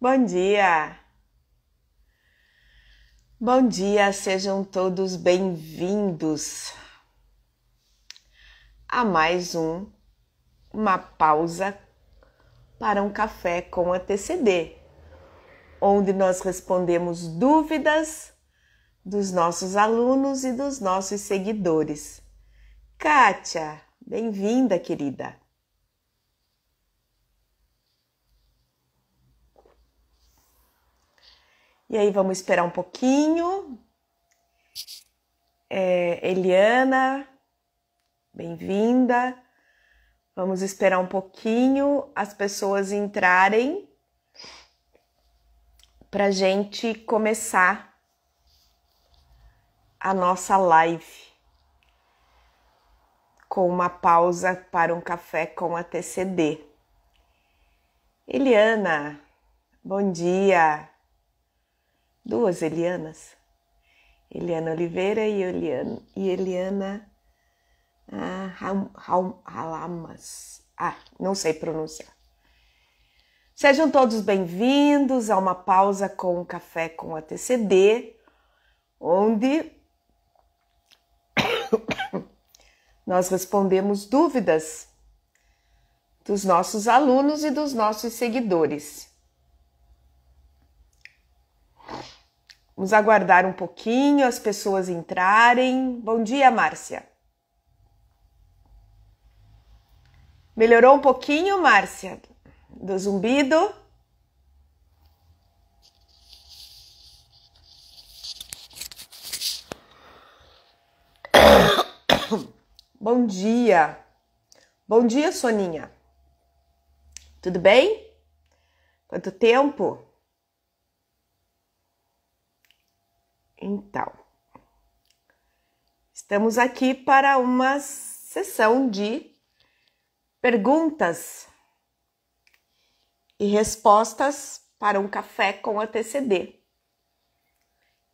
Bom dia! Bom dia, sejam todos bem-vindos a mais uma pausa para um café com a TCD, onde nós respondemos dúvidas dos nossos alunos e dos nossos seguidores. Kátia, bem-vinda, querida! E aí, vamos esperar um pouquinho. Eliana, bem-vinda. Vamos esperar um pouquinho as pessoas entrarem para a gente começar a nossa live com uma pausa para um café com a TCD. Eliana, bom dia. Duas Elianas, Eliana Oliveira e Eliana Halamas. Não sei pronunciar. Sejam todos bem-vindos a uma pausa com o café com a TCD, onde nós respondemos dúvidas dos nossos alunos e dos nossos seguidores. Vamos aguardar um pouquinho as pessoas entrarem. Bom dia, Márcia. Melhorou um pouquinho, Márcia, do zumbido? Bom dia. Bom dia, Soninha. Tudo bem? Quanto tempo? Então, estamos aqui para uma sessão de perguntas e respostas para um café com a TCD.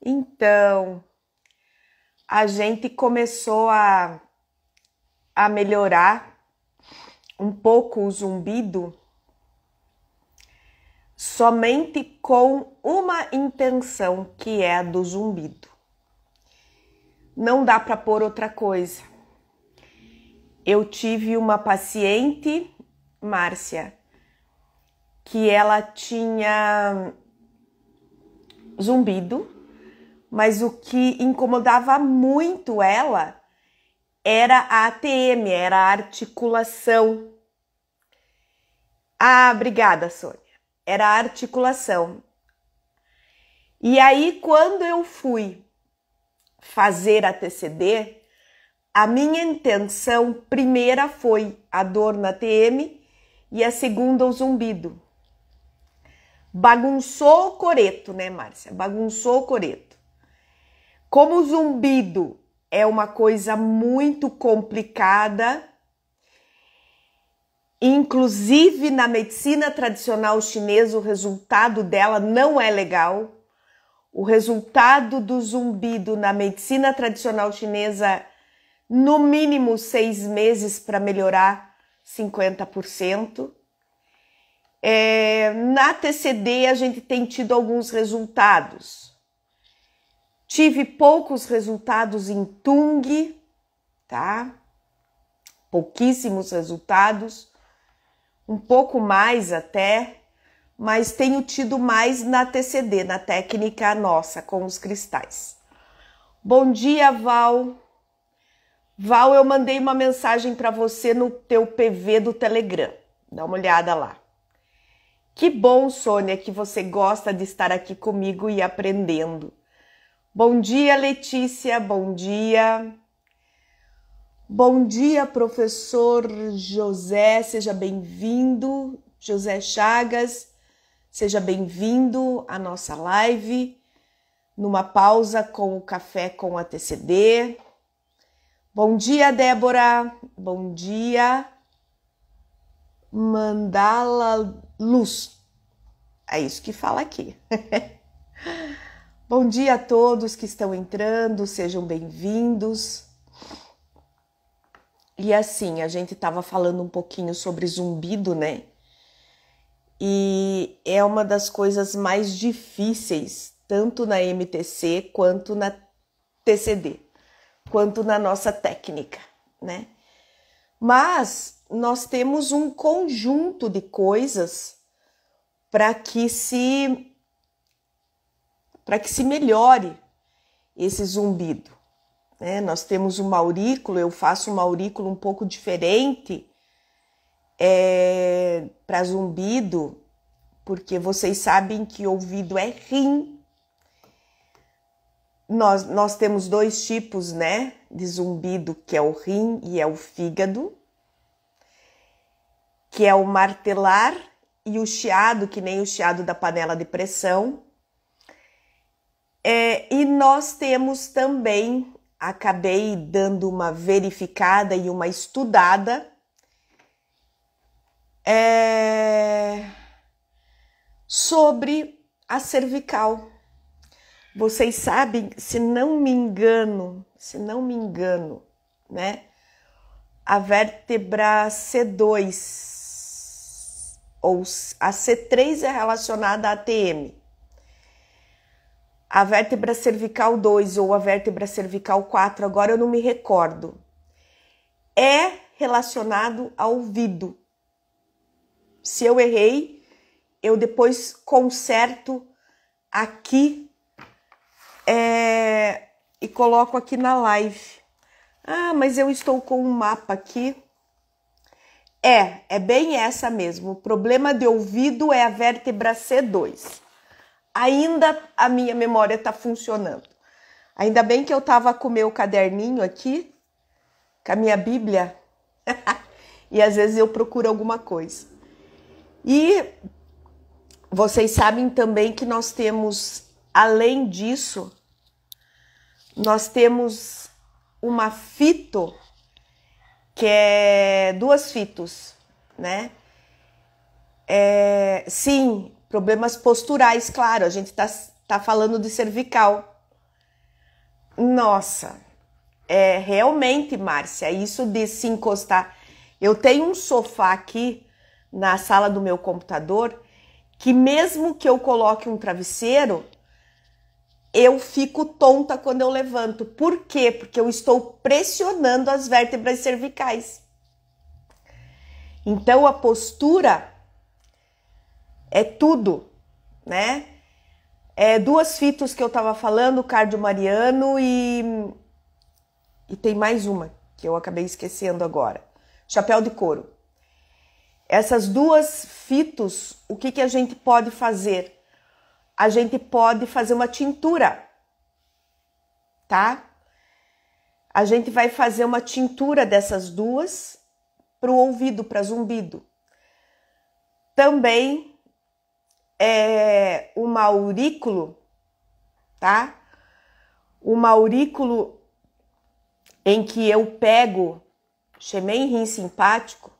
Então, a gente começou a melhorar um pouco o zumbido somente com uma intenção, que é a do zumbido. Não dá para pôr outra coisa. Eu tive uma paciente, Márcia, que ela tinha zumbido, mas o que incomodava muito ela era a ATM, era a articulação. Obrigada, Sônia. Era a articulação. E aí, quando eu fui fazer a TCD, a minha intenção primeira foi a dor na TM e a segunda o zumbido. Bagunçou o coreto, né, Márcia? Bagunçou o coreto. Como o zumbido é uma coisa muito complicada, inclusive na medicina tradicional chinesa, o resultado dela não é legal. O resultado do zumbido na medicina tradicional chinesa, no mínimo 6 meses para melhorar 50%. Na TCD a gente tem tido alguns resultados. Tive poucos resultados em Tung, tá? Pouquíssimos resultados. Um pouco mais até, mas tenho tido mais na TCD, na técnica nossa, com os cristais. Bom dia, Val. Val, eu mandei uma mensagem para você no teu PV do Telegram. Dá uma olhada lá. Que bom, Sônia, que você gosta de estar aqui comigo e aprendendo. Bom dia, Letícia. Bom dia. Bom dia, professor José, seja bem-vindo. José Chagas, seja bem-vindo à nossa live, numa pausa com o café com a TCD. Bom dia, Débora. Bom dia, Mandala Luz. É isso que fala aqui. Bom dia a todos que estão entrando, sejam bem-vindos. E assim, a gente estava falando um pouquinho sobre zumbido, né? e é uma das coisas mais difíceis, tanto na MTC quanto na TCD, quanto na nossa técnica, né? Mas nós temos um conjunto de coisas para que se melhore esse zumbido, né? Nós temos um aurículo, eu faço um aurículo um pouco diferente para zumbido, porque vocês sabem que ouvido é rim. Nós temos dois tipos, né, de zumbido, que é o rim e é o fígado, que é o martelar e o chiado, que nem o chiado da panela de pressão. E nós temos também, acabei dando uma verificada e uma estudada, sobre a cervical. Vocês sabem, se não me engano, né? A vértebra C2 ou a C3 é relacionada à ATM. A vértebra cervical 2 ou a vértebra cervical 4, agora eu não me recordo, é relacionado ao ouvido. Se eu errei, eu depois conserto aqui e coloco aqui na live. Ah, mas eu estou com um mapa aqui. É bem essa mesmo. O problema de ouvido é a vértebra C2. Ainda a minha memória está funcionando. Ainda bem que eu estava com o meu caderninho aqui, com a minha Bíblia, e às vezes eu procuro alguma coisa. E vocês sabem também que nós temos, além disso, nós temos uma fito, que é duas fitos, né? Sim, problemas posturais, claro, a gente tá falando de cervical. Nossa, realmente, Márcia, isso de se encostar. Eu tenho um sofá aqui na sala do meu computador que mesmo que eu coloque um travesseiro, eu fico tonta quando eu levanto. Por quê? Porque eu estou pressionando as vértebras cervicais. Então, a postura é tudo, né? Duas fitos que eu estava falando, cardio mariano e tem mais uma que eu acabei esquecendo agora. Chapéu de couro. Essas duas fitos, o que a gente pode fazer? A gente pode fazer uma tintura, tá? A gente vai fazer uma tintura dessas duas para o ouvido, para zumbido. Também um aurículo, tá? Um aurículo em que eu pego xemém rim simpático,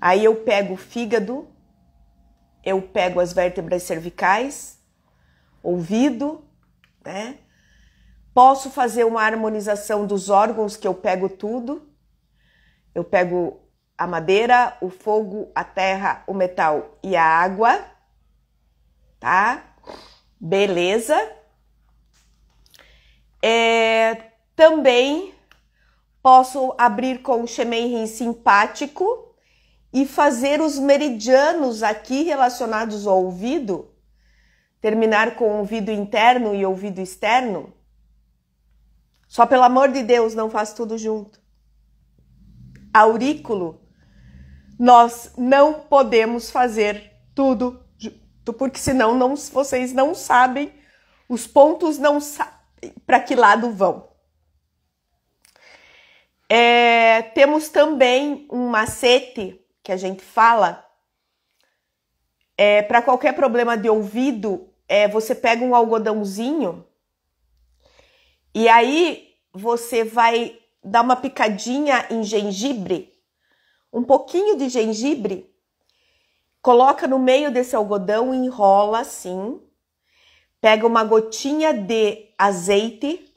aí eu pego o fígado, eu pego as vértebras cervicais, ouvido, né? Posso fazer uma harmonização dos órgãos, que eu pego tudo. Eu pego a madeira, o fogo, a terra, o metal e a água, tá? Beleza. Também posso abrir com o xemém rim simpático e fazer os meridianos aqui relacionados ao ouvido, terminar com ouvido interno e ouvido externo. Só pelo amor de Deus, não faz tudo junto. Aurículo, nós não podemos fazer tudo junto, porque senão vocês não sabem, os pontos não sabem para que lado vão. Temos também um macete que a gente fala, para qualquer problema de ouvido, você pega um algodãozinho e aí você vai dar uma picadinha em gengibre, um pouquinho de gengibre, coloca no meio desse algodão, enrola assim, pega uma gotinha de azeite,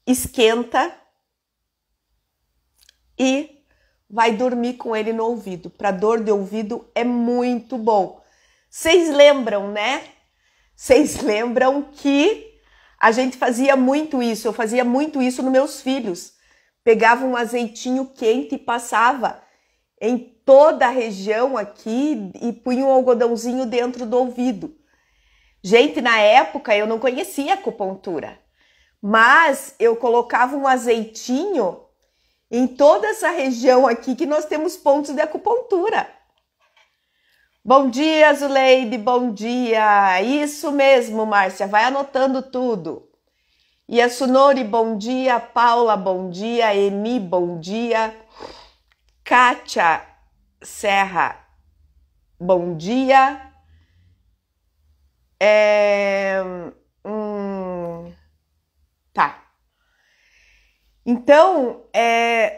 esquenta e vai dormir com ele no ouvido. Para dor de ouvido é muito bom. Vocês lembram, né? Vocês lembram que a gente fazia muito isso. Eu fazia muito isso nos meus filhos. Pegava um azeitinho quente e passava em toda a região aqui e punha um algodãozinho dentro do ouvido. Gente, na época eu não conhecia acupuntura, mas eu colocava um azeitinho em toda essa região aqui que nós temos pontos de acupuntura. Bom dia, Zuleide, bom dia. Isso mesmo, Márcia, vai anotando tudo. E a Sunori, bom dia. Paula, bom dia. Emi, bom dia. Kátia Serra, bom dia. Tá. Então,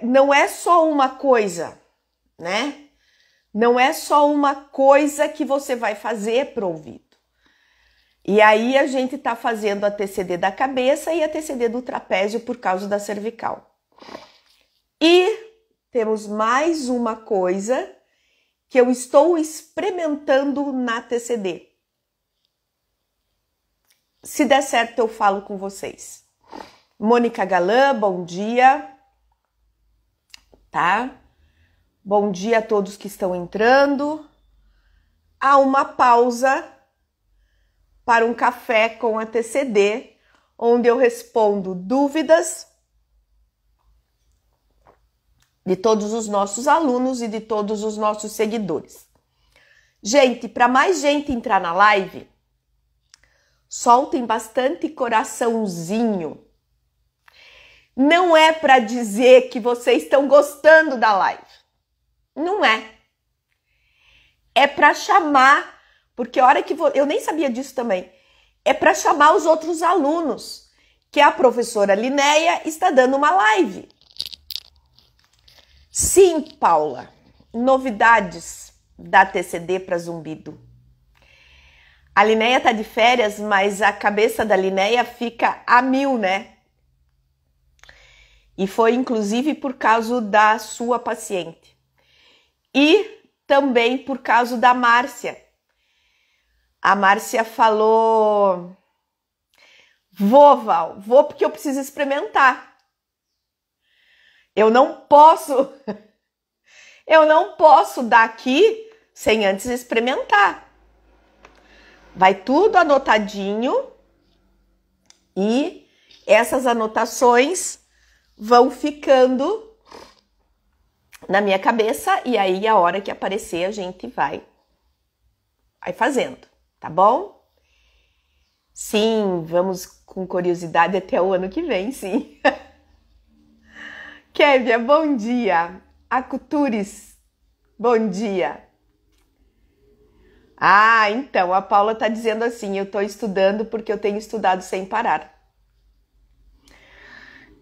não é só uma coisa, né? Não é só uma coisa que você vai fazer pro ouvido. E aí a gente tá fazendo a TCD da cabeça e a TCD do trapézio por causa da cervical. E temos mais uma coisa que eu estou experimentando na TCD. Se der certo, eu falo com vocês. Mônica Galã, bom dia. Tá? Bom dia a todos que estão entrando. Há uma pausa para um café com a TCD, onde eu respondo dúvidas de todos os nossos alunos e de todos os nossos seguidores. Gente, para mais gente entrar na live, soltem bastante coraçãozinho. Não é para dizer que vocês estão gostando da live. Não é. É para chamar, porque a hora que eu nem sabia disso também. É para chamar os outros alunos, que a professora Linéia está dando uma live. Sim, Paula, novidades da TCD para zumbido. A Linéia tá de férias, mas a cabeça da Linéia fica a mil, né? E foi inclusive por causa da sua paciente. E também por causa da Márcia. A Márcia falou: vou, Val, vou porque eu preciso experimentar. Eu não posso dar aqui sem antes experimentar. Vai tudo anotadinho e essas anotações vão ficando na minha cabeça e aí a hora que aparecer a gente vai fazendo, tá bom? Sim, vamos com curiosidade até o ano que vem, sim. Kévia, bom dia. Acutures, bom dia. Ah, então, a Paula tá dizendo assim, eu tô estudando porque eu tenho estudado sem parar.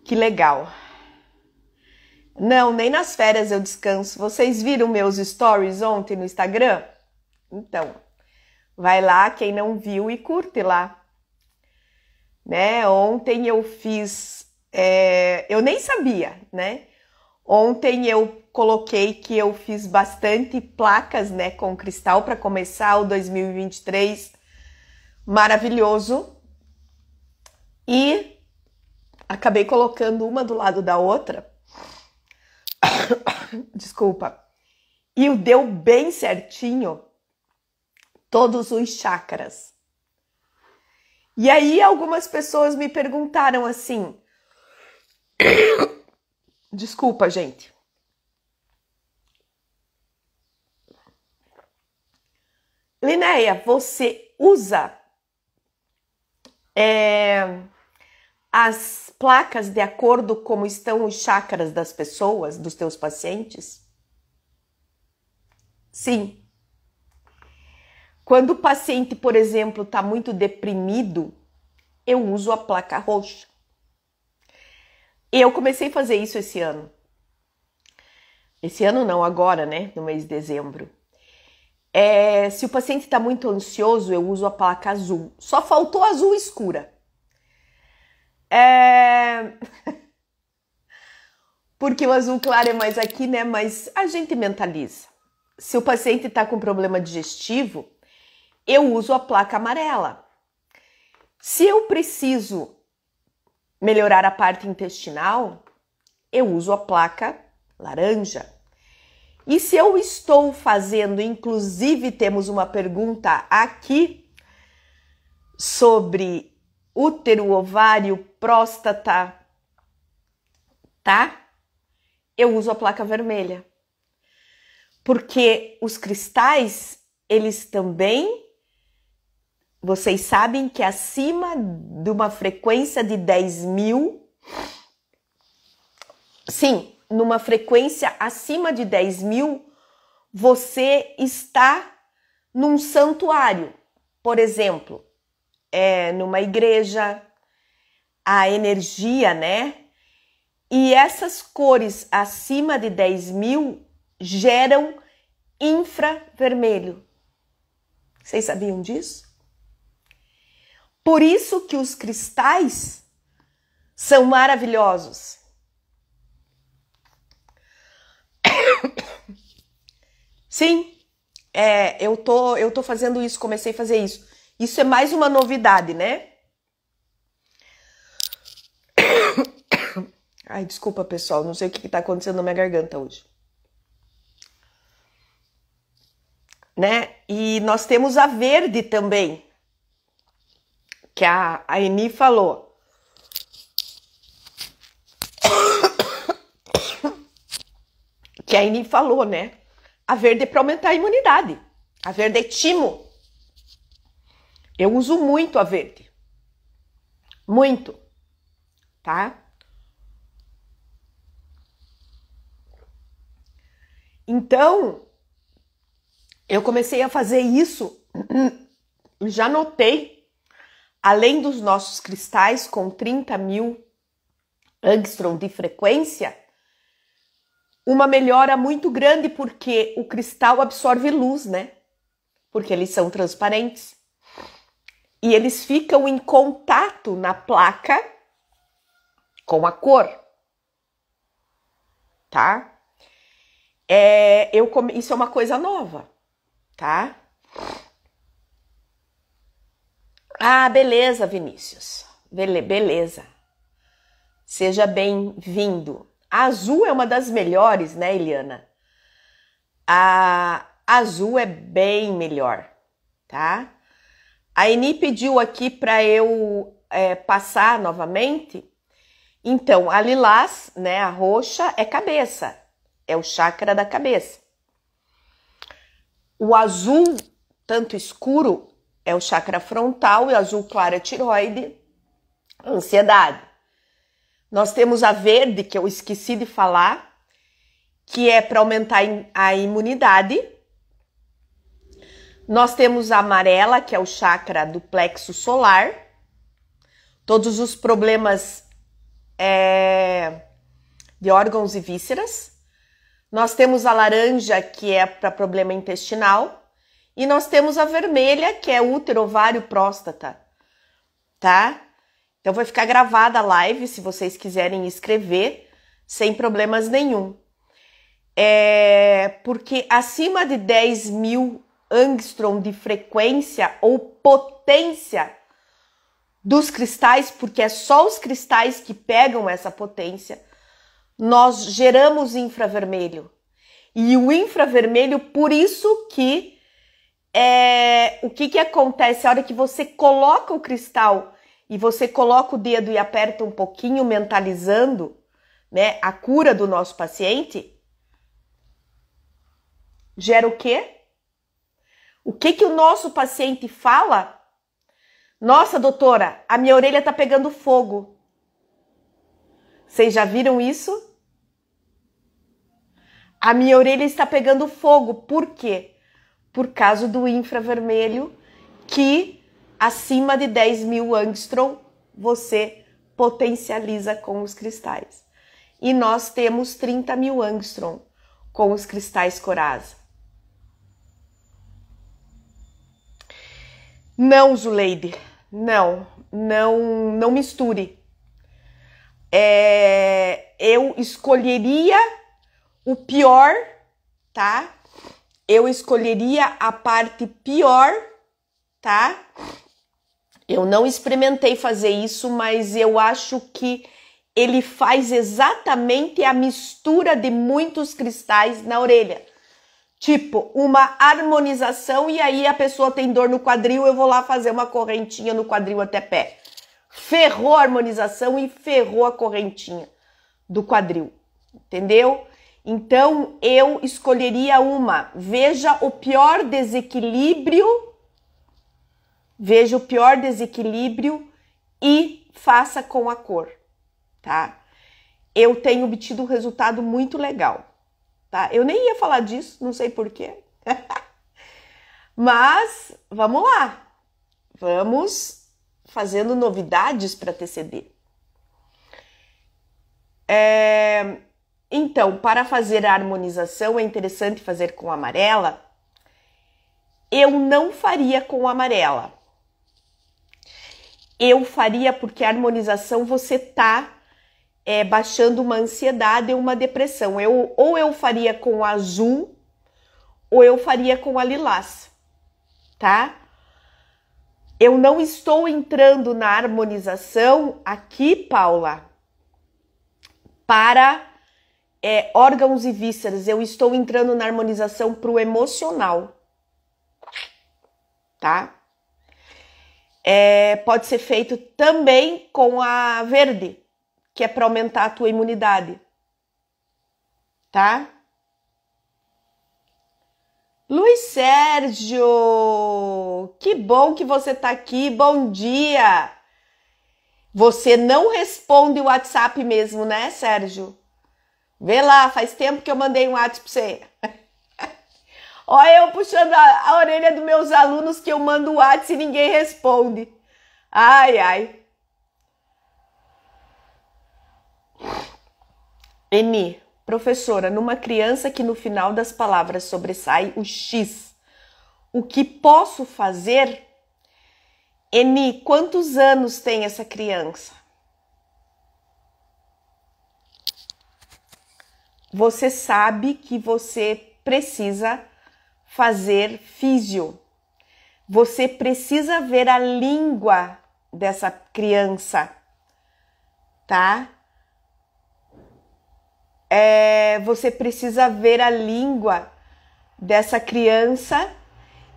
Que legal. Não, nem nas férias eu descanso. Vocês viram meus stories ontem no Instagram? Então, vai lá, quem não viu, e curte lá. Né? Ontem eu fiz... eu nem sabia, né? Ontem eu coloquei que eu fiz bastante placas, né, com cristal para começar o 2023 maravilhoso. E acabei colocando uma do lado da outra. Desculpa. E deu bem certinho todos os chakras. E aí algumas pessoas me perguntaram assim... Desculpa, gente. Linéia, você usa as placas de acordo como estão os chakras das pessoas, dos teus pacientes? Sim. Quando o paciente, por exemplo, está muito deprimido, eu uso a placa roxa. Eu comecei a fazer isso esse ano. Esse ano não, agora, né? No mês de dezembro. Se o paciente está muito ansioso, eu uso a placa azul. Só faltou azul escura. porque o azul claro é mais aqui, né? Mas a gente mentaliza. Se o paciente está com problema digestivo, eu uso a placa amarela. Se eu preciso melhorar a parte intestinal, eu uso a placa laranja. E se eu estou fazendo, inclusive temos uma pergunta aqui sobre útero, ovário, próstata, tá? Eu uso a placa vermelha. Porque os cristais, eles também, vocês sabem que acima de uma frequência de 10.000, sim, numa frequência acima de 10.000, você está num santuário. Por exemplo, numa igreja, a energia, né? E essas cores acima de 10.000 geram infravermelho. Vocês sabiam disso? Por isso que os cristais são maravilhosos. Sim, eu tô fazendo isso, comecei a fazer isso. Isso é mais uma novidade, né? Ai, desculpa, pessoal, não sei o que tá acontecendo na minha garganta hoje. Né? E nós temos a verde também, que a Eni falou. Que a Eni falou, né? A verde é para aumentar a imunidade. A verde é timo. Eu uso muito a verde. Muito. Tá? Então, eu comecei a fazer isso. Já notei, além dos nossos cristais com 30.000 angstrom de frequência, uma melhora muito grande, porque o cristal absorve luz, né? Porque eles são transparentes. E eles ficam em contato na placa com a cor. Tá? Isso é uma coisa nova, tá? Ah, beleza, Vinícius. Beleza. Seja bem-vindo. A azul é uma das melhores, né, Eliana? A azul é bem melhor, tá? A Eni pediu aqui para eu passar novamente. Então, a lilás, né, a roxa, é cabeça. É o chakra da cabeça. O azul, tanto escuro, é o chakra frontal, e o azul claro é tireoide, ansiedade. Nós temos a verde, que eu esqueci de falar, que é para aumentar a imunidade. Nós temos a amarela, que é o chakra do plexo solar. Todos os problemas de órgãos e vísceras. Nós temos a laranja, que é para problema intestinal. E nós temos a vermelha, que é útero, ovário, próstata. Tá? Então vai ficar gravada a live, se vocês quiserem escrever, sem problemas nenhum. Porque acima de 10.000 angstrom de frequência ou potência dos cristais, porque é só os cristais que pegam essa potência, nós geramos infravermelho. E o infravermelho, por isso que o que acontece? A hora que você coloca o cristal e você coloca o dedo e aperta um pouquinho, mentalizando, né, a cura do nosso paciente, gera o quê? O que o nosso paciente fala? Nossa, doutora, a minha orelha tá pegando fogo. Vocês já viram isso? A minha orelha está pegando fogo. Por quê? Por causa do infravermelho, que acima de 10.000 angstrom você potencializa com os cristais. E nós temos 30.000 angstrom com os cristais Coraza. Não, Zuleide, não misture. Eu escolheria o pior, tá? Eu escolheria a parte pior, tá? Eu não experimentei fazer isso, mas eu acho que ele faz exatamente a mistura de muitos cristais na orelha. Tipo, uma harmonização e aí a pessoa tem dor no quadril, eu vou lá fazer uma correntinha no quadril até pé. Ferrou a harmonização e ferrou a correntinha do quadril, entendeu? Então, eu escolheria uma. Veja o pior desequilíbrio e faça com a cor, tá? Eu tenho obtido um resultado muito legal, tá? Eu nem ia falar disso, não sei porquê. Mas, vamos lá. Vamos fazendo novidades para TCD. Então, para fazer a harmonização, é interessante fazer com amarela. Eu não faria com amarela. Eu faria porque a harmonização você tá baixando uma ansiedade ou uma depressão. Ou eu faria com azul, ou eu faria com a lilás, tá? Eu não estou entrando na harmonização aqui, Paula, para órgãos e vísceras. Eu estou entrando na harmonização para o emocional, tá? Pode ser feito também com a verde, que é para aumentar a tua imunidade, tá? Luiz Sérgio, que bom que você tá aqui, bom dia! Você não responde o WhatsApp mesmo, né, Sérgio? Vê lá, faz tempo que eu mandei um WhatsApp pra você. Olha eu puxando a orelha dos meus alunos que eu mando o WhatsApp e ninguém responde. Ai, ai. Eni, professora, numa criança que no final das palavras sobressai o X, o que posso fazer? Eni, quantos anos tem essa criança? Você sabe que você precisa fazer físio. Você precisa ver a língua dessa criança, tá? Você precisa ver a língua dessa criança,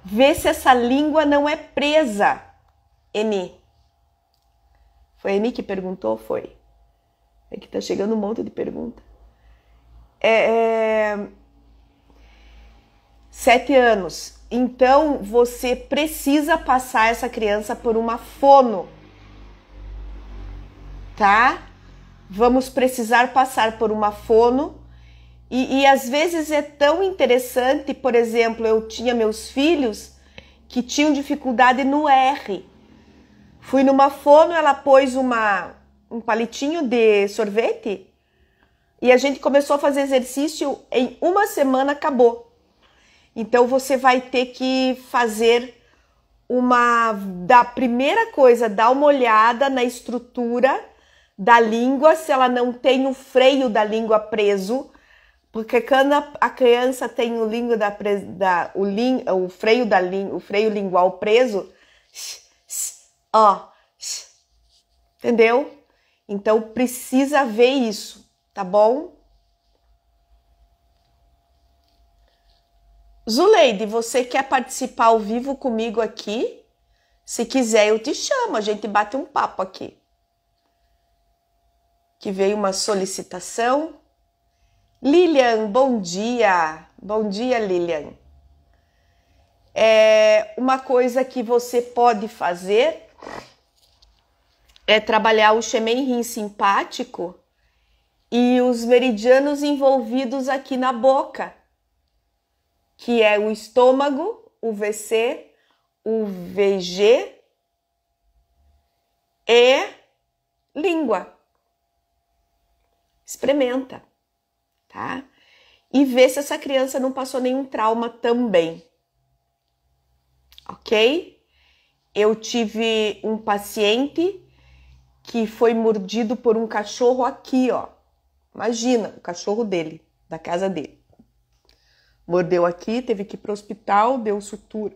ver se essa língua não é presa. Eni. Foi a Eni que perguntou? Foi. É que tá chegando um monte de pergunta. 7 anos. Então, você precisa passar essa criança por uma fono, tá? Vamos precisar passar por uma fono e às vezes é tão interessante, por exemplo, eu tinha meus filhos que tinham dificuldade no R. Fui numa fono, ela pôs um palitinho de sorvete e a gente começou a fazer exercício, em uma semana acabou. Então você vai ter que fazer da primeira coisa, dar uma olhada na estrutura da língua, se ela não tem o freio da língua preso, porque quando a criança tem o freio lingual preso, entendeu? Então precisa ver isso, tá bom? Zuleide, você quer participar ao vivo comigo aqui? Se quiser, eu te chamo, a gente bate um papo aqui. Que veio uma solicitação. Lilian, bom dia. Bom dia, Lilian. Uma coisa que você pode fazer é trabalhar o Shemen simpático e os meridianos envolvidos aqui na boca, que é o estômago, o VC, o VG e língua. Experimenta, tá? E vê se essa criança não passou nenhum trauma também, ok? Eu tive um paciente que foi mordido por um cachorro aqui, ó. Imagina, o cachorro dele, da casa dele. Mordeu aqui, teve que ir para o hospital, deu sutura.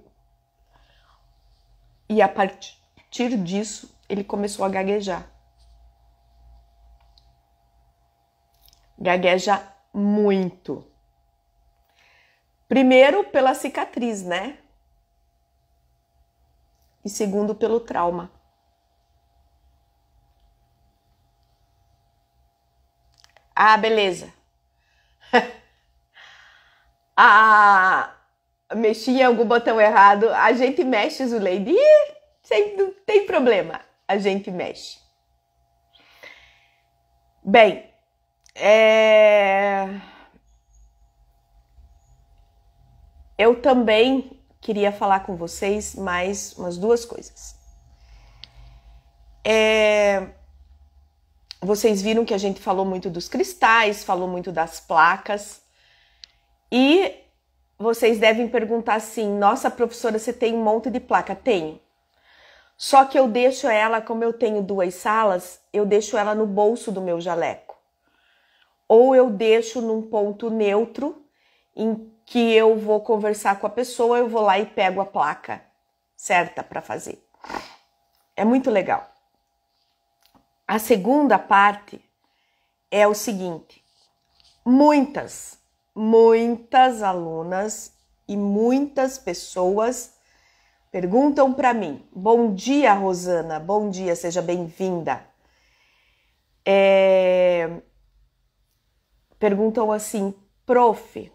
E a partir disso, ele começou a gaguejar. Gagueja muito. Primeiro, pela cicatriz, né? E segundo, pelo trauma. Ah, beleza. Mexi em algum botão errado. A gente mexe, Zuleide. Não tem problema. A gente mexe. Bem, eu também queria falar com vocês mais umas duas coisas. Vocês viram que a gente falou muito dos cristais, falou muito das placas. E vocês devem perguntar assim, nossa, professora, você tem um monte de placa? Tenho. Só que eu deixo ela, como eu tenho 2 salas, eu deixo ela no bolso do meu jaleco. Ou eu deixo num ponto neutro, em que eu vou conversar com a pessoa, eu vou lá e pego a placa certa para fazer. É muito legal. A segunda parte é o seguinte, muitas alunas e muitas pessoas perguntam para mim, bom dia, Rosana, bom dia, seja bem-vinda. Perguntam assim, prof,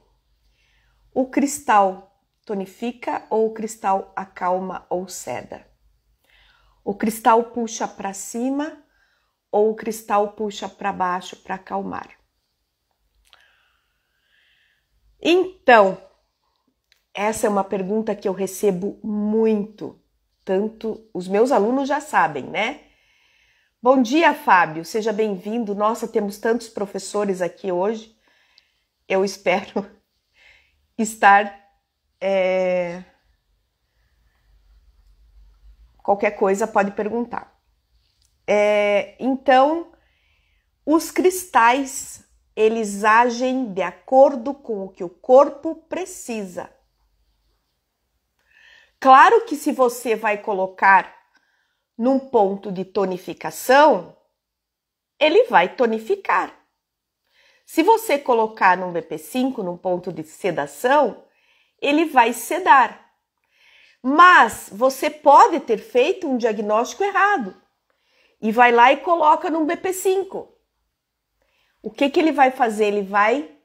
o cristal tonifica ou o cristal acalma ou seda? O cristal puxa para cima ou o cristal puxa para baixo para acalmar? Então, essa é uma pergunta que eu recebo muito, tanto os meus alunos já sabem, né? Bom dia, Fábio, seja bem-vindo. Nossa, temos tantos professores aqui hoje. Eu espero estar... Qualquer coisa pode perguntar. Então, os cristais, eles agem de acordo com o que o corpo precisa. Claro que se você vai colocar num ponto de tonificação, ele vai tonificar. Se você colocar num BP5, num ponto de sedação, ele vai sedar. Mas você pode ter feito um diagnóstico errado e vai lá e coloca num BP5. O que ele vai fazer? Ele vai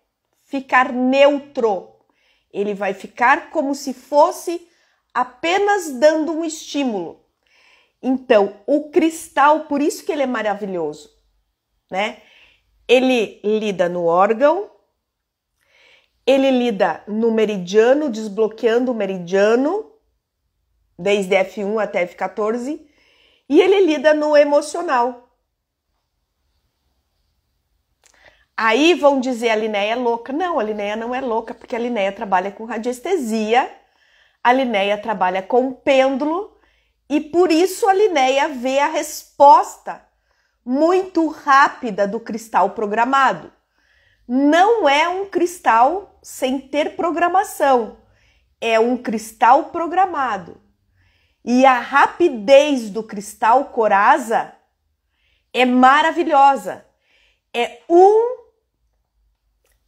ficar neutro. Ele vai ficar como se fosse apenas dando um estímulo. Então, o cristal, por isso que ele é maravilhoso, né? Ele lida no órgão, ele lida no meridiano, desbloqueando o meridiano, desde F1 até F14, e ele lida no emocional. Aí vão dizer a Linéia é louca. Não, a Linéia não é louca, porque a Linéia trabalha com radiestesia, a Linéia trabalha com pêndulo, e por isso a Linéia vê a resposta muito rápida do cristal programado. Não é um cristal sem ter programação, é um cristal programado. E a rapidez do cristal Coraza é maravilhosa.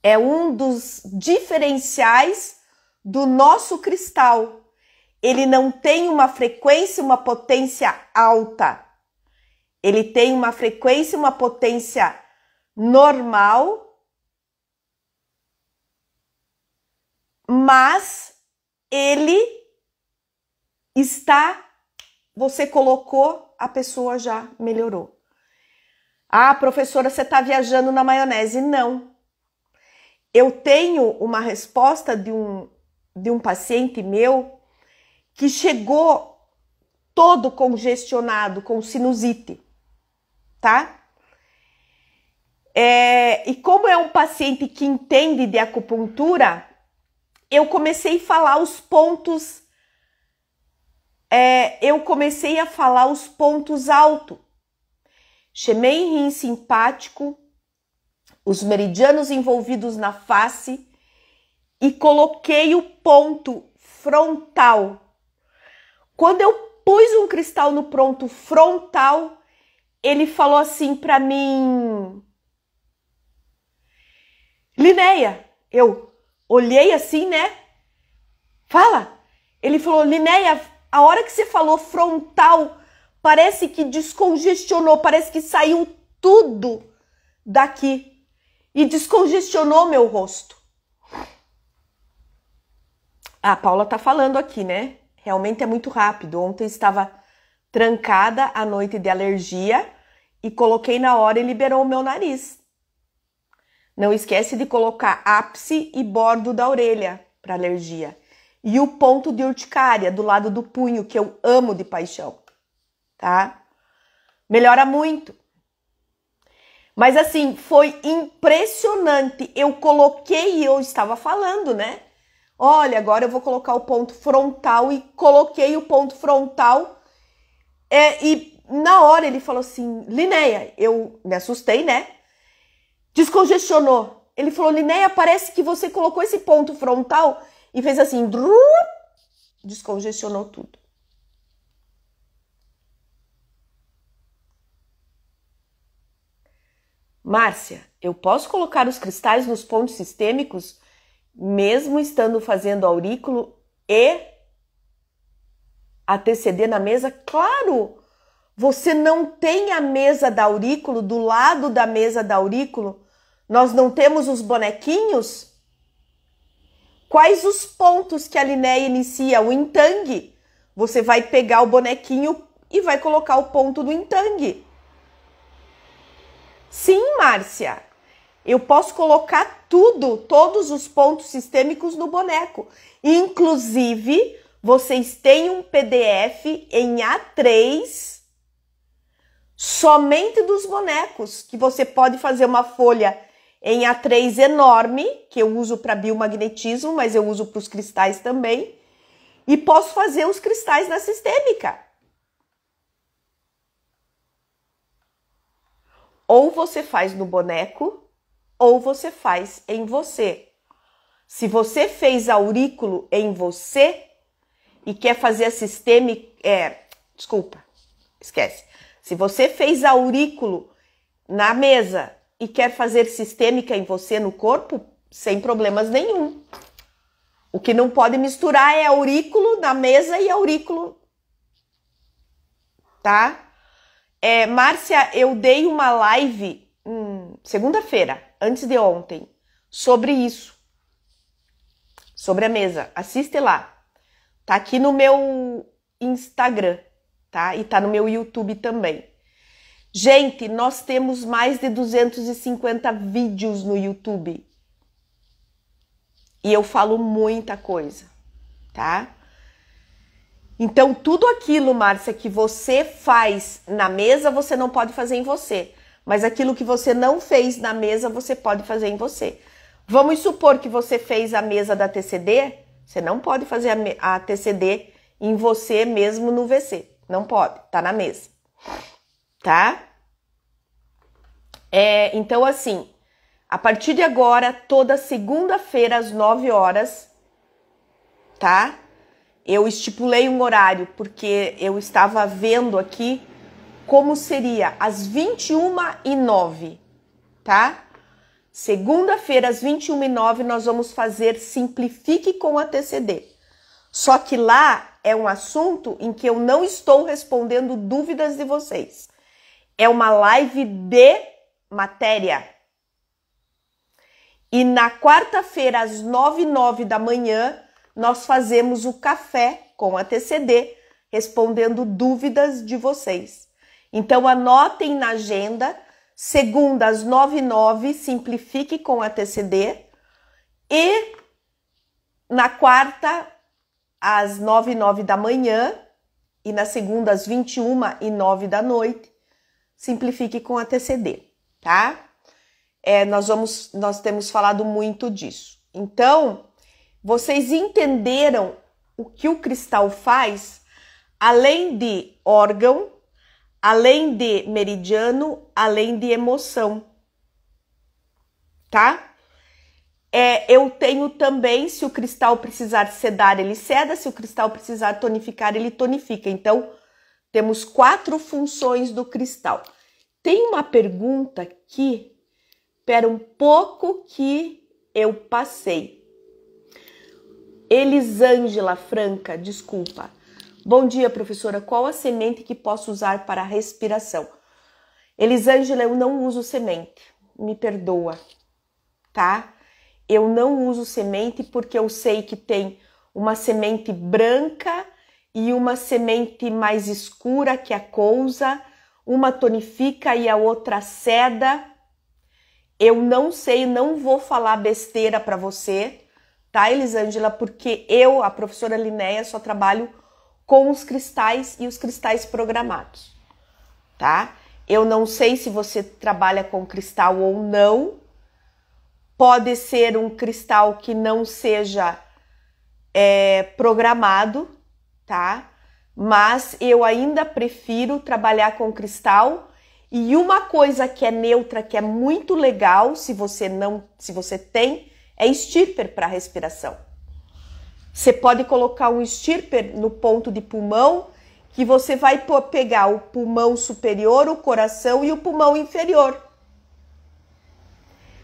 É um dos diferenciais do nosso cristal. Ele não tem uma frequência, uma potência alta. Ele tem uma frequência, uma potência normal, mas ele está, você colocou, a pessoa já melhorou. Ah, professora, você está viajando na maionese. Não. Eu tenho uma resposta de um paciente meu que chegou todo congestionado com sinusite, tá? E como é um paciente que entende de acupuntura, eu comecei a falar os pontos, altos. chamei rim simpático, os meridianos envolvidos na face e coloquei o ponto frontal. Quando eu pus um cristal no ponto frontal, ele falou assim para mim: Linéia. Eu olhei assim, né? Fala. Ele falou: Linéia, a hora que você falou frontal, parece que descongestionou, parece que saiu tudo daqui e descongestionou meu rosto. A Paula tá falando aqui, né? Realmente é muito rápido. Ontem estava trancada a noite de alergia e coloquei na hora e liberou o meu nariz. Não esquece de colocar ápice e bordo da orelha para alergia. E o ponto de urticária do lado do punho, que eu amo de paixão, tá? Melhora muito. Mas assim, foi impressionante. Eu coloquei e eu estava falando, né? Olha, agora eu vou colocar o ponto frontal e coloquei o ponto frontal. E na hora ele falou assim: Linéia, eu me assustei, né? Descongestionou. Ele falou: Linéia, parece que você colocou esse ponto frontal e fez assim, descongestionou tudo. Márcia, eu posso colocar os cristais nos pontos sistêmicos, mesmo estando fazendo aurículo e a TCD na mesa? Claro! Você não tem a mesa da aurículo, do lado da mesa da aurículo, nós não temos os bonequinhos? Quais os pontos que a Linéia inicia? O entangue. Você vai pegar o bonequinho e vai colocar o ponto do entangue. Sim, Márcia. Eu posso colocar tudo, todos os pontos sistêmicos no boneco. Inclusive, vocês têm um PDF em A3 somente dos bonecos, que você pode fazer uma folha em A3 enorme, que eu uso para biomagnetismo, mas eu uso para os cristais também, e posso fazer os cristais na sistêmica. Ou você faz no boneco, ou você faz em você. Se você fez aurículo em você e quer fazer a sistêmica... esquece. Se você fez aurículo na mesa e quer fazer sistêmica em você no corpo, sem problemas nenhum. O que não pode misturar é aurículo na mesa e aurículo, tá? Márcia, eu dei uma live segunda-feira, antes de ontem, sobre isso. Sobre a mesa. Assiste lá. Tá aqui no meu Instagram, tá? E tá no meu YouTube também. Gente, nós temos mais de 250 vídeos no YouTube. E eu falo muita coisa, tá? Então, tudo aquilo, Márcia, que você faz na mesa, você não pode fazer em você. Mas aquilo que você não fez na mesa, você pode fazer em você. Vamos supor que você fez a mesa da TCD, você não pode fazer a TCD em você mesmo no VC. Não pode, tá na mesa. Tá? Então, assim, a partir de agora, toda segunda-feira às 9 horas, tá? Eu estipulei um horário, porque eu estava vendo aqui como seria às 21h09, tá? Segunda-feira, às 21h09, nós vamos fazer Simplifique com a TCD. Só que lá é um assunto em que eu não estou respondendo dúvidas de vocês. É uma live de matéria. E na quarta-feira, às 9h09 da manhã, nós fazemos o café com a TCD, respondendo dúvidas de vocês. Então, anotem na agenda, segunda, às 9h09, Simplifique com a TCD. E na quarta, às 9h09 da manhã, e na segunda, às 21h09 da noite, Simplifique com a TCD, tá? Nós temos falado muito disso. Então, vocês entenderam o que o cristal faz, além de órgão, além de meridiano, além de emoção, tá? Eu tenho também, se o cristal precisar sedar, ele seda, se o cristal precisar tonificar, ele tonifica. Então, temos 4 funções do cristal. Tem uma pergunta aqui, espera um pouco que eu passei. Elisângela Franca, desculpa. Bom dia, professora. Qual a semente que posso usar para a respiração? Elisângela, eu não uso semente. Me perdoa, tá? Eu não uso semente porque eu sei que tem uma semente branca e uma semente mais escura, que é a cousa. Uma tonifica e a outra seda. Eu não sei, não vou falar besteira para você, tá, Elisângela? Porque eu, a professora Linéia, só trabalho com os cristais e os cristais programados, tá? Eu não sei se você trabalha com cristal ou não. Pode ser um cristal que não seja programado, tá? Mas eu ainda prefiro trabalhar com cristal. E uma coisa que é neutra, que é muito legal, se você tem, é estirper para respiração. Você pode colocar um estirper no ponto de pulmão, que você vai pegar o pulmão superior, o coração e o pulmão inferior.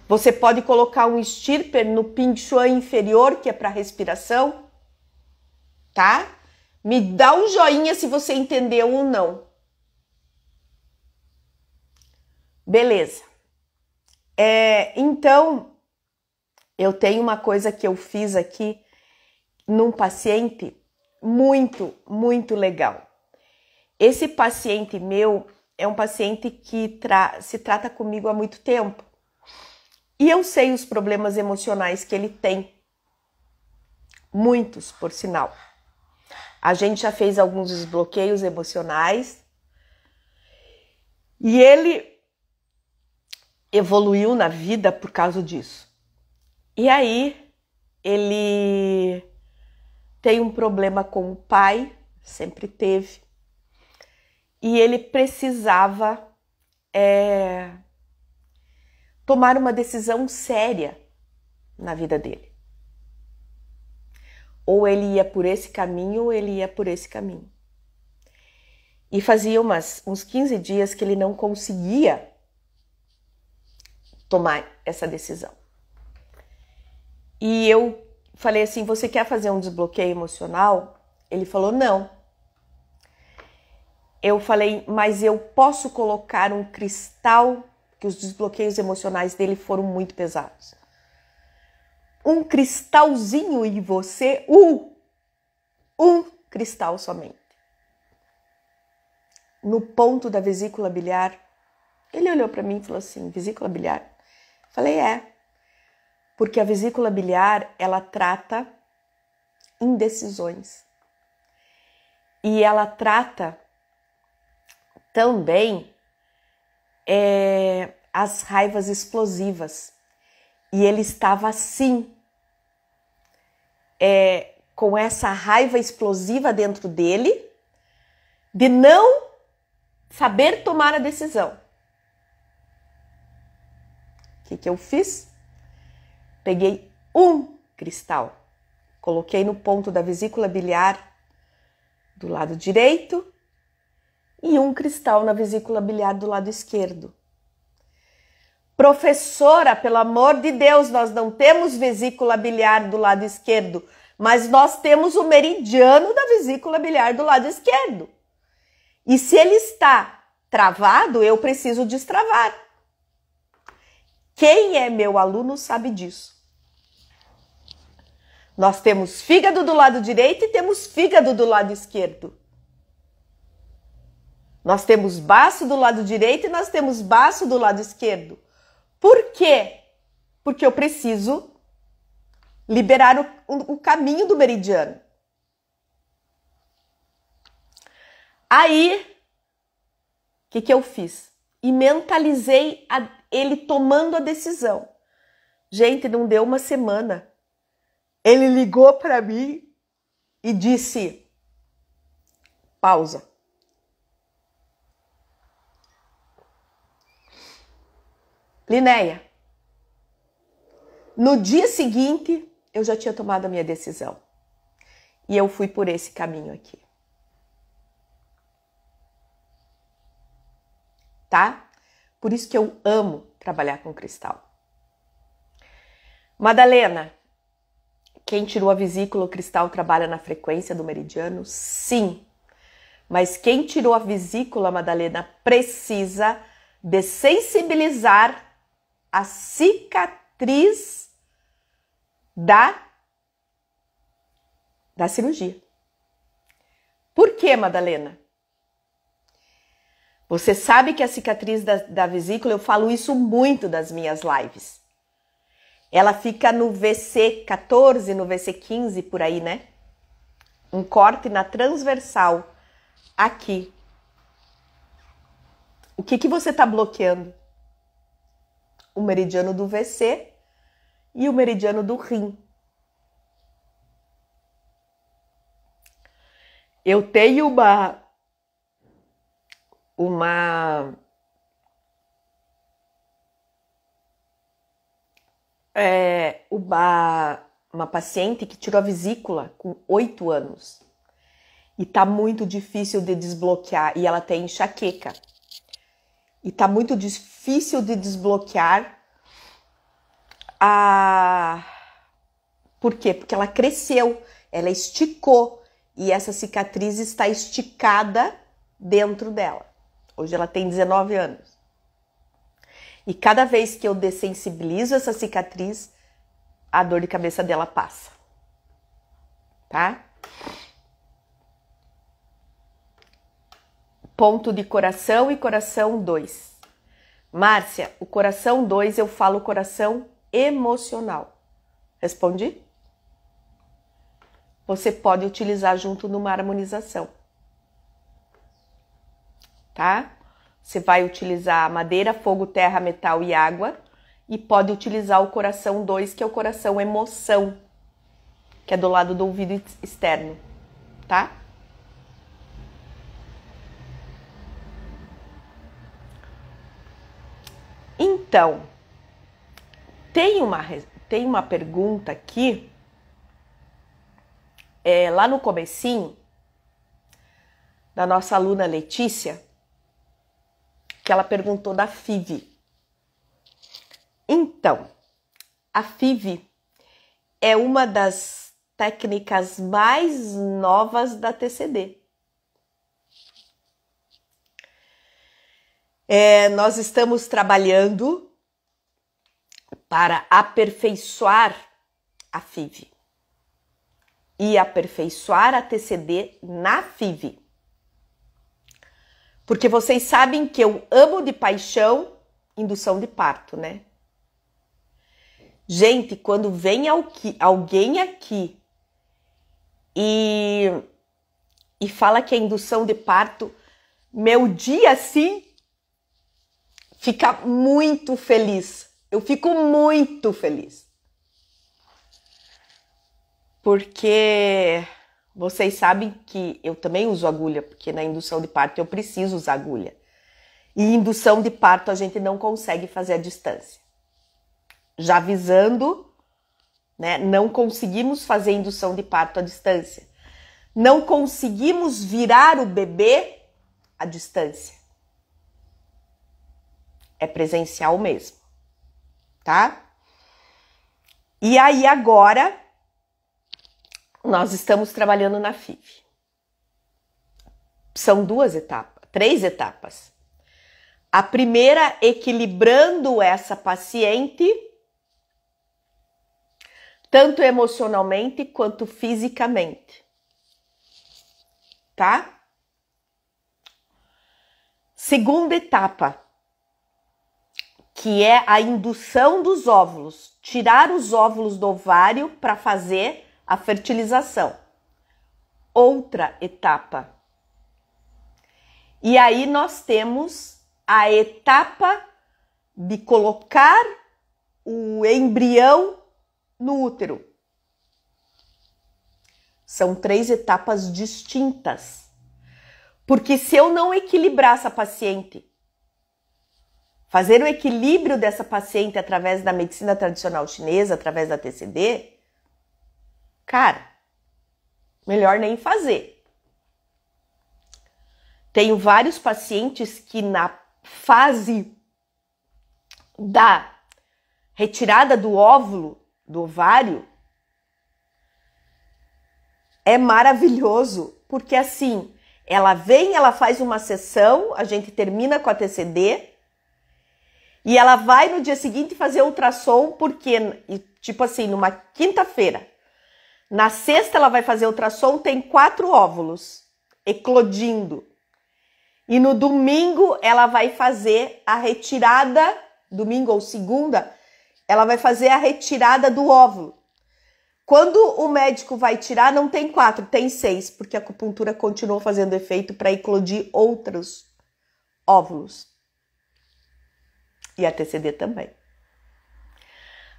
Você pode colocar um estirper no Ping Shuan inferior, que é para respiração, tá? Me dá um joinha se você entendeu ou não. Beleza. Então, eu tenho uma coisa que eu fiz aqui num paciente muito, muito legal. Esse paciente meu é um paciente que se trata comigo há muito tempo. E eu sei os problemas emocionais que ele tem. Muitos, por sinal. A gente já fez alguns desbloqueios emocionais. E ele evoluiu na vida por causa disso. E aí, ele tem um problema com o pai, sempre teve. E ele precisava tomar uma decisão séria na vida dele. Ou ele ia por esse caminho, ou ele ia por esse caminho. E fazia uns 15 dias que ele não conseguia tomar essa decisão. E eu falei assim, você quer fazer um desbloqueio emocional? Ele falou, não. Eu falei, mas eu posso colocar um cristal, que os desbloqueios emocionais dele foram muito pesados. Um cristalzinho em você, um cristal somente. No ponto da vesícula biliar. Ele olhou para mim e falou assim, vesícula biliar? Falei, porque a vesícula biliar, ela trata indecisões. E ela trata também as raivas explosivas. E ele estava assim, com essa raiva explosiva dentro dele, de não saber tomar a decisão. O que eu fiz? Peguei um cristal, coloquei no ponto da vesícula biliar do lado direito e um cristal na vesícula biliar do lado esquerdo. Professora, pelo amor de Deus, nós não temos vesícula biliar do lado esquerdo, mas nós temos o meridiano da vesícula biliar do lado esquerdo. E se ele está travado, eu preciso destravar. Quem é meu aluno sabe disso. Nós temos fígado do lado direito e temos fígado do lado esquerdo. Nós temos baço do lado direito e nós temos baço do lado esquerdo. Por quê? Porque eu preciso liberar o caminho do meridiano. Aí, o que eu fiz? E mentalizei ele tomando a decisão. Gente, não deu uma semana. Ele ligou para mim e disse, pausa. Linéia, no dia seguinte eu já tinha tomado a minha decisão. E eu fui por esse caminho aqui. Tá? Por isso que eu amo trabalhar com cristal. Madalena, quem tirou a vesícula, o cristal trabalha na frequência do meridiano? Sim. Mas quem tirou a vesícula, Madalena, precisa dessensibilizar a cicatriz da cirurgia. Por quê, Madalena? Você sabe que a cicatriz da vesícula, eu falo isso muito das minhas lives. Ela fica no VC 14, no VC 15, por aí, né? Um corte na transversal, aqui. O que você está bloqueando? O meridiano do VC e o meridiano do rim. Eu tenho uma paciente que tirou a vesícula com 8 anos e tá muito difícil de desbloquear, e ela tem enxaqueca e tá muito difícil de desbloquear por quê? Porque ela cresceu, ela esticou e essa cicatriz está esticada dentro dela. Hoje ela tem 19 anos. E cada vez que eu dessensibilizo essa cicatriz, a dor de cabeça dela passa. Tá? Ponto de coração e coração 2. Márcia, o coração 2 eu falo coração emocional. Respondi? Você pode utilizar junto numa harmonização. Tá? Você vai utilizar madeira, fogo, terra, metal e água. E pode utilizar o coração 2, que é o coração emoção, que é do lado do ouvido externo, tá? Então, tem uma pergunta aqui, lá no comecinho, da nossa aluna Letícia, que ela perguntou da FIV. Então, a FIV é uma das técnicas mais novas da TCD. Nós estamos trabalhando para aperfeiçoar a FIV e aperfeiçoar a TCD na FIV. Porque vocês sabem que eu amo de paixão indução de parto, né? Gente, quando vem alguém aqui e fala que é indução de parto, meu dia assim fica muito feliz. Eu fico muito feliz. Porque vocês sabem que eu também uso agulha, porque na indução de parto eu preciso usar agulha. E indução de parto a gente não consegue fazer à distância. Já avisando, né, não conseguimos fazer indução de parto à distância. Não conseguimos virar o bebê à distância. É presencial mesmo, tá? E aí agora nós estamos trabalhando na FIV. São 3 etapas. A primeira, equilibrando essa paciente, tanto emocionalmente quanto fisicamente, tá? Segunda etapa, que é a indução dos óvulos, tirar os óvulos do ovário para fazer a fertilização. Outra etapa. E aí nós temos a etapa de colocar o embrião no útero. São 3 etapas distintas. Porque se eu não equilibrar essa paciente fazer o equilíbrio dessa paciente através da medicina tradicional chinesa, através da TCD, cara, melhor nem fazer. Tenho vários pacientes que na fase da retirada do óvulo, do ovário, é maravilhoso, porque assim, ela vem, ela faz uma sessão, a gente termina com a TCD, e ela vai no dia seguinte fazer ultrassom, porque, tipo assim, numa quinta-feira. Na sexta ela vai fazer ultrassom, tem 4 óvulos eclodindo. E no domingo ela vai fazer a retirada, domingo ou segunda, ela vai fazer a retirada do óvulo. Quando o médico vai tirar, não tem 4, tem 6, porque a acupuntura continuou fazendo efeito para eclodir outros óvulos. E a TCD também.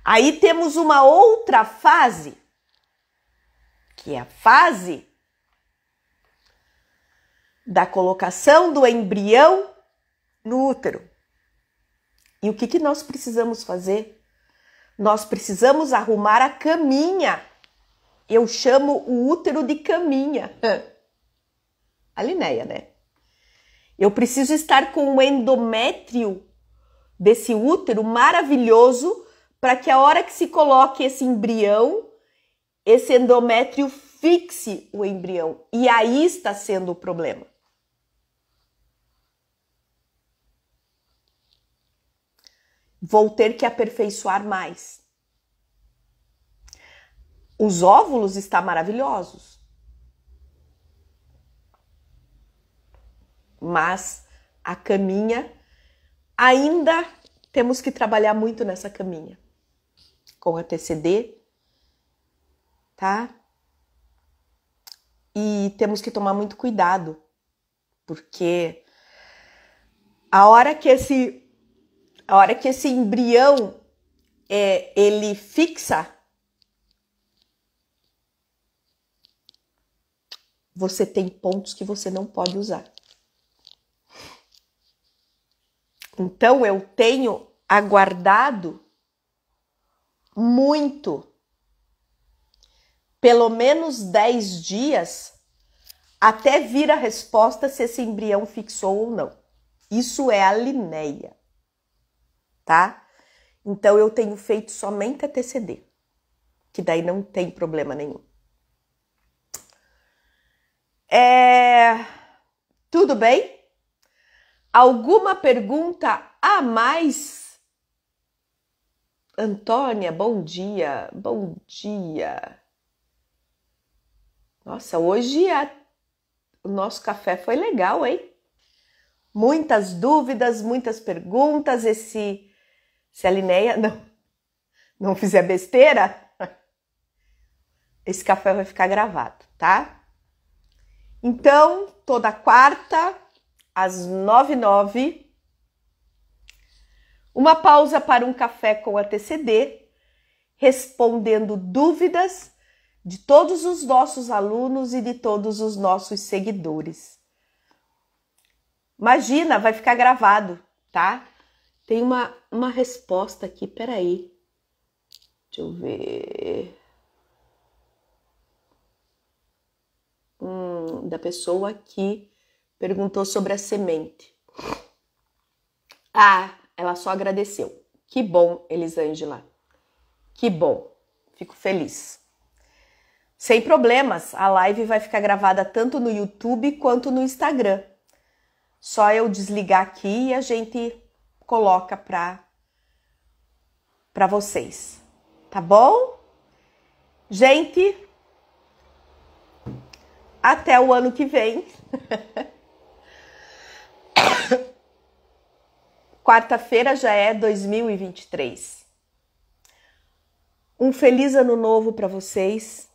Aí temos uma outra fase, que é a fase da colocação do embrião no útero. E o que nós precisamos fazer? Nós precisamos arrumar a caminha. Eu chamo o útero de caminha. A Linéia, né? Eu preciso estar com o endométrio desse útero maravilhoso para que a hora que se coloque esse embrião, esse endométrio fixe o embrião. E aí está sendo o problema. Vou ter que aperfeiçoar mais. Os óvulos estão maravilhosos. Mas a caminha, ainda temos que trabalhar muito nessa caminha. Com a TCD, tá? E temos que tomar muito cuidado, porque a hora que esse embrião ele fixa, você tem pontos que você não pode usar. Então eu tenho aguardado muito, pelo menos 10 dias, até vir a resposta se esse embrião fixou ou não. Isso é a Linéia, tá? Então eu tenho feito somente a TCD, que daí não tem problema nenhum. Tudo bem? Alguma pergunta a mais? Antônia, bom dia, bom dia. Nossa, hoje o nosso café foi legal, hein? Muitas dúvidas, muitas perguntas. Se a Linéia não fizer besteira, esse café vai ficar gravado, tá? Então, toda quarta, às 9h09, uma pausa para um café com a TCD, respondendo dúvidas de todos os nossos alunos e de todos os nossos seguidores. Imagina, vai ficar gravado, tá? Tem uma resposta aqui, peraí. Deixa eu ver. Da pessoa que perguntou sobre a semente. Ela só agradeceu. Que bom, Elisângela. Que bom. Fico feliz. Sem problemas, a live vai ficar gravada tanto no YouTube quanto no Instagram. Só eu desligar aqui e a gente coloca para vocês. Tá bom? Gente, até o ano que vem. Quarta-feira já é 2023. Um feliz ano novo para vocês.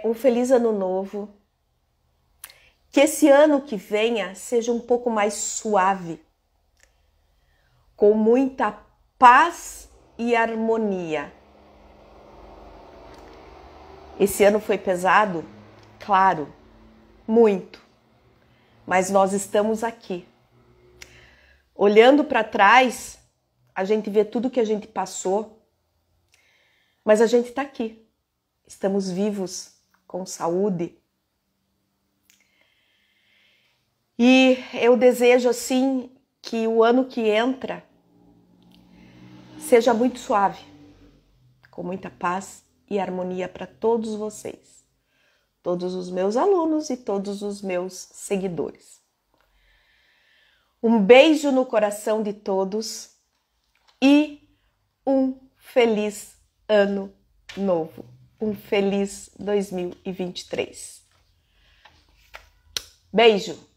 Um feliz ano novo. Que esse ano que venha seja um pouco mais suave, com muita paz e harmonia. Esse ano foi pesado? Claro, muito. mas nós estamos aqui. Olhando para trás, a gente vê tudo que a gente passou, mas a gente está aqui. Estamos vivos, com saúde. E eu desejo, assim, que o ano que entra seja muito suave, com muita paz e harmonia para todos vocês, todos os meus alunos e todos os meus seguidores. Um beijo no coração de todos e um feliz ano novo, um feliz 2023. Beijo!